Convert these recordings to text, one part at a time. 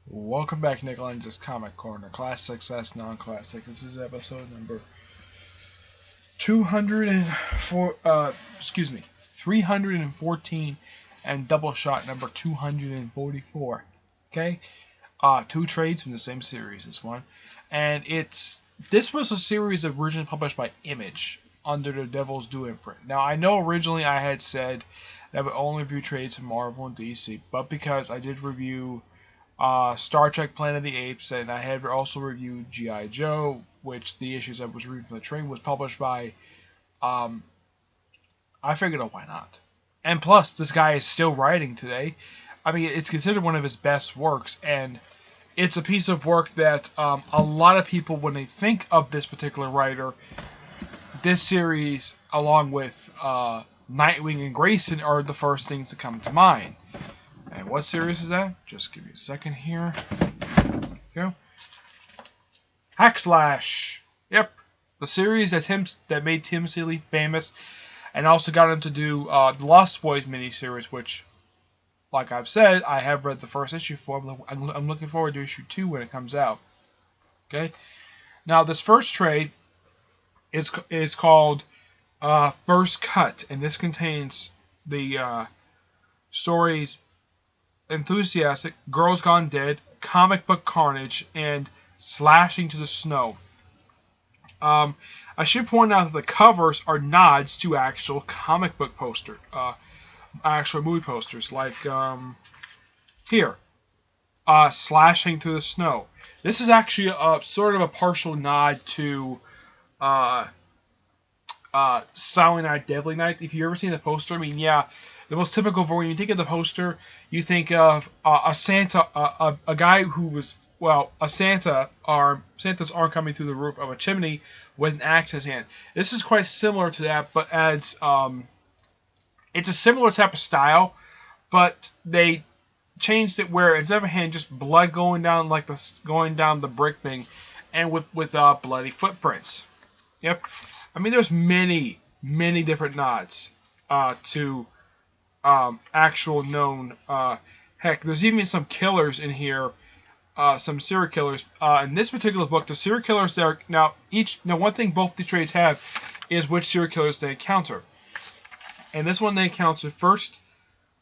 Welcome back, Nick Lenz's Comic Corner. Classic, non-classic. This is episode number 204. 314, and Doubleshot number 244. Okay, two trades from the same series. This one, and this was a series originally published by Image under the Devil's Due imprint. Now I know originally I had said that I would only review trades from Marvel and DC, but because I did review Star Trek Planet of the Apes, and I had also reviewed G.I. Joe, which the issues I was reading from the train was published by. I figured, oh, why not? And plus, this guy is still writing today. I mean, it's considered one of his best works, and it's a piece of work that a lot of people, when they think of this particular writer, this series, along with Nightwing and Grayson, are the first things that come to mind. And what series is that? Just give me a second here. Go. Hack Slash. Yep, the series that made Tim Seeley famous, and also got him to do the Lost Boys miniseries, which, like I've said, I have read the first issue for. I'm looking forward to issue 2 when it comes out. Okay. Now this first trade is called First Cut, and this contains the stories Enthusiastic, Girls Gone Dead, Comic Book Carnage, and Slashing to the Snow. I should point out that the covers are nods to actual comic book poster, actual movie posters, like here, Slashing to the Snow. This is actually sort of a partial nod to Silent Night, Deadly Night. If you've ever seen the poster, I mean, yeah. The most typical, when you think of the poster, you think of a Santa, a guy who was, well, a Santa's arm coming through the roof of a chimney with an axe in his hand. This is quite similar to that, but adds, it's a similar type of style, but they changed it where instead of a hand, just blood going down the brick thing, and with bloody footprints. Yep, I mean there's many different nods to actual known, heck, there's even some killers in here, some serial killers. In this particular book, the serial killers there, now one thing both these trades have is which serial killers they encounter. And this one they encounter first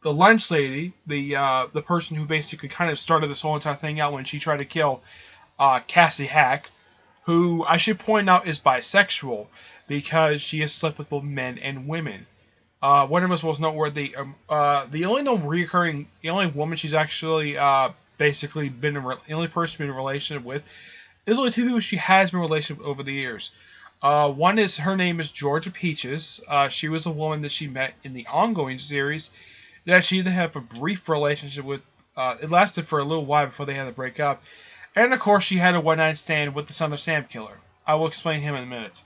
the lunch lady, the person who basically kind of started this whole entire thing out when she tried to kill Cassie Hack, who I should point out is bisexual because she has slept with both men and women. One of us was noteworthy. The only woman she's actually basically been the only person been in a relationship with is only two people she has been in a relationship with over the years. One is, her name is Georgia Peaches. She was a woman that she met in the ongoing series that she did have a brief relationship with. It lasted for a little while before they had to break up. And of course, she had a one-night stand with the son of Sam Killer. I will explain him in a minute.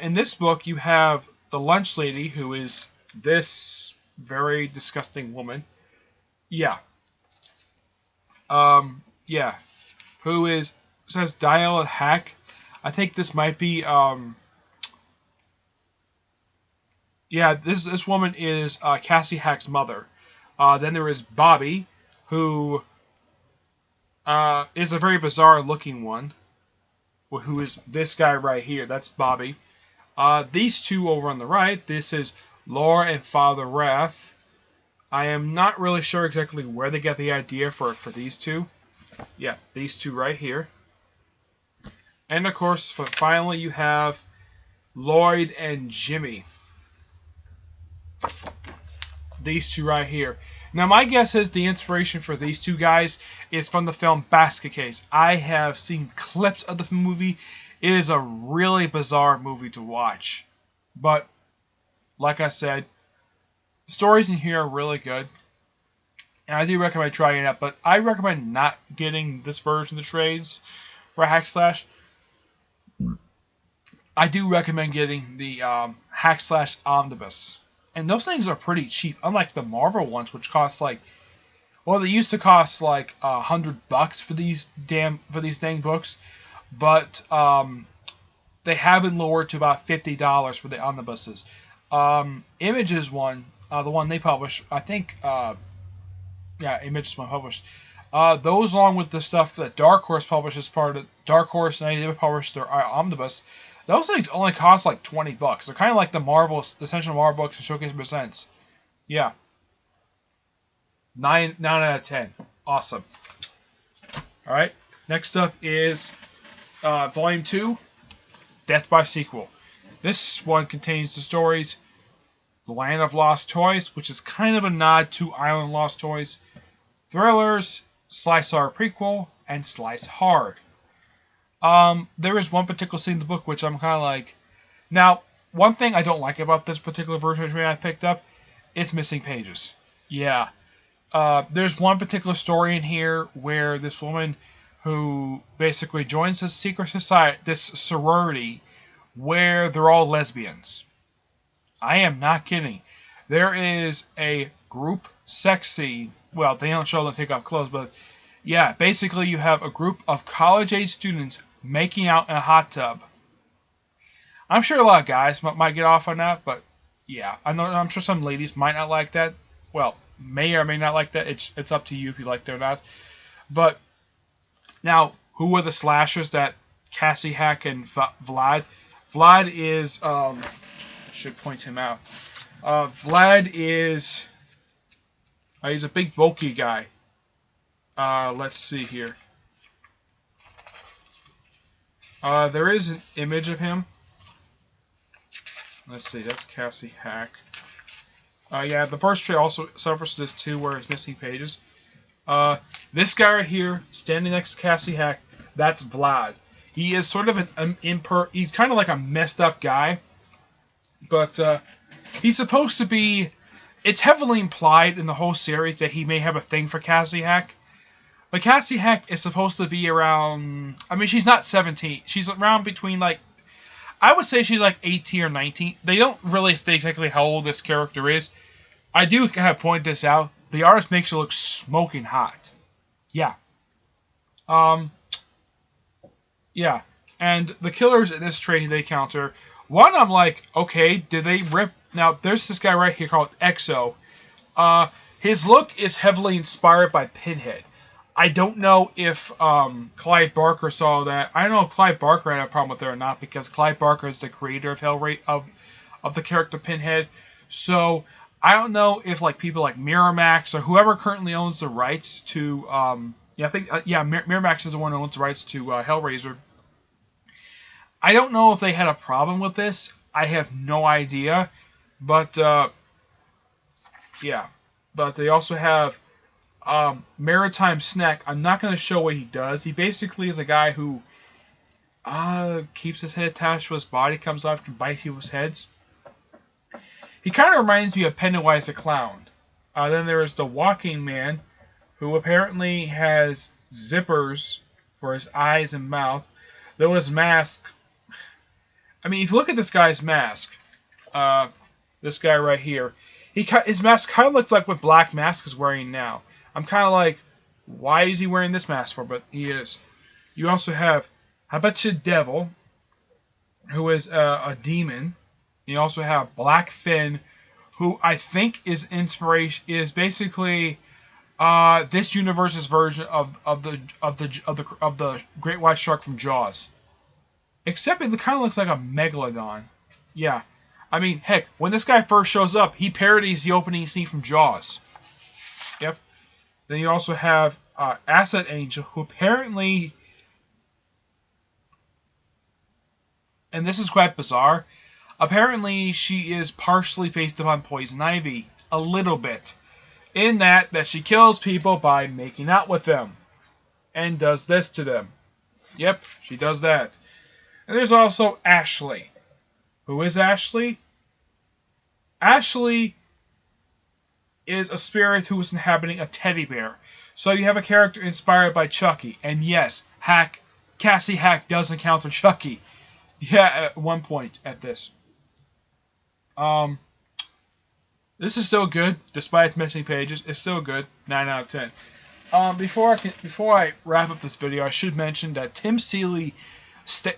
In this book, you have the lunch lady, who is this very disgusting woman. Yeah. Yeah. Who says Dial Hack. I think this might be, yeah, this woman is Cassie Hack's mother. Then there is Bobby, who is a very bizarre looking one. Who is this guy right here. That's Bobby. These two over on the right, this is Laura and Father Wrath. I am not really sure exactly where they got the idea for these two. Yeah, these two right here. And of course, finally you have Lloyd and Jimmy. These two right here. Now my guess is the inspiration for these two guys is from the film Basket Case. I have seen clips of the movie. It is a really bizarre movie to watch. But, like I said, the stories in here are really good. And I do recommend trying it out. But I recommend not getting this version of the trades for Hack Slash. I do recommend getting the Hack Slash Omnibus. And those things are pretty cheap. Unlike the Marvel ones, which cost like... Well, they used to cost like $100 for these dang books. But they have been lowered to about $50 for the omnibuses. Image's one, the one they published, I think, yeah, Image's one published, Those, along with the stuff that Dark Horse publishes, part of Dark Horse and they published their omnibus, those things only cost like $20. They're kind of like the Essential Marvel books and Showcase Presents. Yeah. 9 out of 10. Awesome. All right. Next up is Volume 2, Death by Sequel. This one contains the stories The Land of Lost Toys, which is kind of a nod to Island Lost Toys, Thrillers, Slice Hard Prequel, and Slice Hard. There is one particular scene in the book which I'm kind of like... Now, one thing I don't like about this particular version I picked up, it's missing pages. Yeah. There's one particular story in here where this woman who basically joins this secret society, this sorority, where they're all lesbians. I am not kidding. There is a group sex scene. Well, they don't show them take off clothes, but yeah, basically you have a group of college-age students making out in a hot tub. I'm sure a lot of guys might get off on that, but yeah, I'm sure some ladies might not like that. Well, may or may not like that. It's up to you if you like it or not. But now, who were the slashers that Cassie Hack and Vlad? Vlad is I should point him out. Vlad is he's a big bulky guy. Let's see here. There is an image of him. Let's see, that's Cassie Hack. Yeah, the first trade also suffers this too, where it's missing pages. This guy right here, standing next to Cassie Hack, that's Vlad. He is sort of he's kind of like a messed up guy, but he's supposed to be. It's heavily implied in the whole series that he may have a thing for Cassie Hack. But Cassie Hack is supposed to be around. I mean, she's not 17. She's around between like. I would say she's like 18 or 19. They don't really state exactly how old this character is. I do kind of point this out. The artist makes her look smoking hot. Yeah. Yeah. And the killers in this trade they counter. One, I'm like, okay, did they rip? Now, there's this guy right here called Exo. His look is heavily inspired by Pinhead. I don't know if Clive Barker saw that. I don't know if Clive Barker had a problem with it or not, because Clive Barker is the creator of of the character Pinhead. So I don't know if like people like Miramax or whoever currently owns the rights to I think Miramax is the one who owns the rights to Hellraiser. I don't know if they had a problem with this. I have no idea, but yeah. But they also have Maritime Snack. I'm not going to show what he does. He basically is a guy who keeps his head attached to his body, comes off and bites people's heads. He kind of reminds me of Pennywise the Clown. Then there is the Walking Man, who apparently has zippers for his eyes and mouth. Though his mask... I mean, if you look at this guy's mask, this guy right here, his mask kind of looks like what Black Mask is wearing now. I'm kind of like, why is he wearing this mask for? But he is. You also have Habitual Devil, who is a demon. You also have Black Finn, who I think is basically this universe's version of the Great White Shark from Jaws. Except it kind of looks like a megalodon. Yeah. I mean, heck, when this guy first shows up, he parodies the opening scene from Jaws. Yep. Then you also have Acid Angel, who apparently, and this is quite bizarre, apparently she is partially based upon Poison Ivy, a little bit, in that she kills people by making out with them, and does this to them. Yep, she does that. And there's also Ashley. Who is Ashley? Ashley is a spirit who is inhabiting a teddy bear. So you have a character inspired by Chucky. And yes, Cassie Hack does encounter Chucky. Yeah, at one point at this. This is still good, despite missing pages. It's still good. 9 out of 10. Before I wrap up this video, I should mention that Tim Seeley,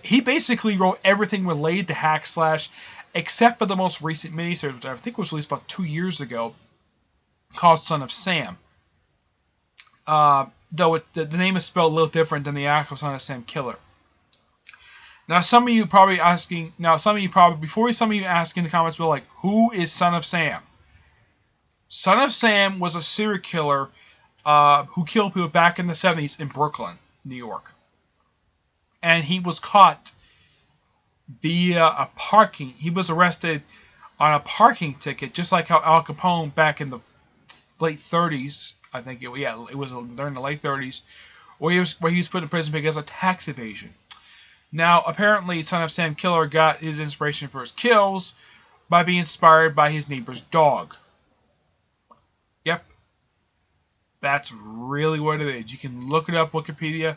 he basically wrote everything related to Hack Slash, except for the most recent miniseries, which I think was released about 2 years ago, called Son of Sam. though the name is spelled a little different than the actual Son of Sam killer. Now, some of you probably asking, before some of you ask in the comments below, like, who is Son of Sam? Son of Sam was a serial killer who killed people back in the 70s in Brooklyn, New York. And he was caught via a parking. He was arrested on a parking ticket, just like how Al Capone back in the late 30s, I think it was during the late 30s, where he was put in prison because of tax evasion. Now, apparently, Son of Sam Killer got his inspiration for his kills by being inspired by his neighbor's dog. Yep. That's really what it is. You can look it up on Wikipedia.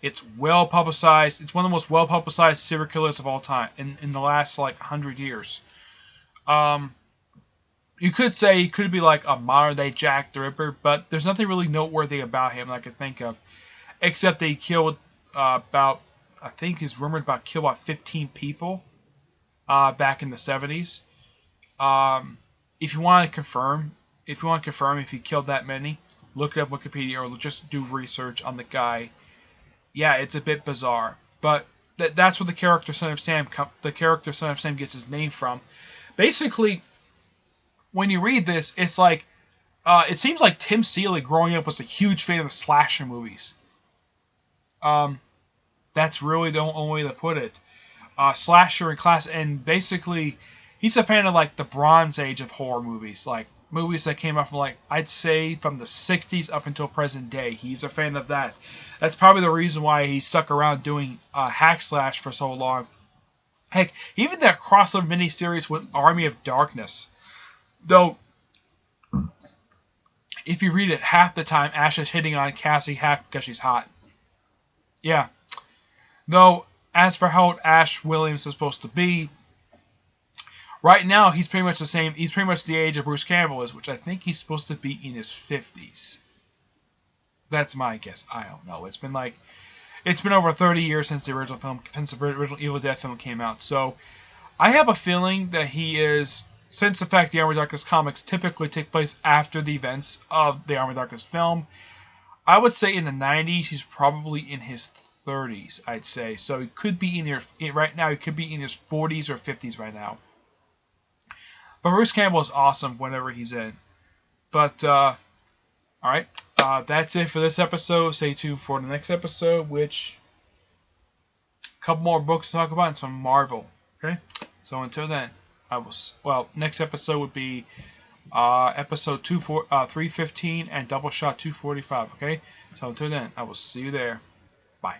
It's well publicized. It's one of the most well publicized serial killers of all time in the last, like, 100 years. You could say he could be like a modern day Jack the Ripper, but there's nothing really noteworthy about him that I could think of. Except that he killed about, I think he's rumored about killed about 15 people back in the 70s. If you want to confirm if he killed that many, look it up on Wikipedia or just do research on the guy. Yeah, it's a bit bizarre, but that's where the character Son of Sam gets his name from. Basically, when you read this, it's like it seems like Tim Seeley growing up was a huge fan of slasher movies. That's really the only way to put it. Slasher and basically he's a fan of like the Bronze Age of horror movies, like movies that came out from like I'd say from the 60s up until present day. He's a fan of that. That's probably the reason why he stuck around doing hack slash for so long. Heck, even that crossover miniseries with Army of Darkness. Though, if you read it, half the time Ash is hitting on Cassie Hack because she's hot. Yeah. Though, as for how old Ash Williams is supposed to be, right now he's pretty much the same. He's pretty much the age of Bruce Campbell is, which I think he's supposed to be in his 50s. That's my guess. I don't know. It's been over 30 years since the original Evil Dead film came out. So, I have a feeling that he is. Since the fact the Army of Darkness comics typically take place after the events of the Army of Darkness film, I would say in the 90s he's probably in his 30s, I'd say. So he could be right now, he could be in his 40s or 50s right now. But Bruce Campbell is awesome whenever he's in. But, alright, that's it for this episode. Stay tuned for the next episode, which, a couple more books to talk about and some Marvel. Okay? So until then. Next episode would be episode 315 and Doubleshot 245, okay? So until then, I will see you there. Bye.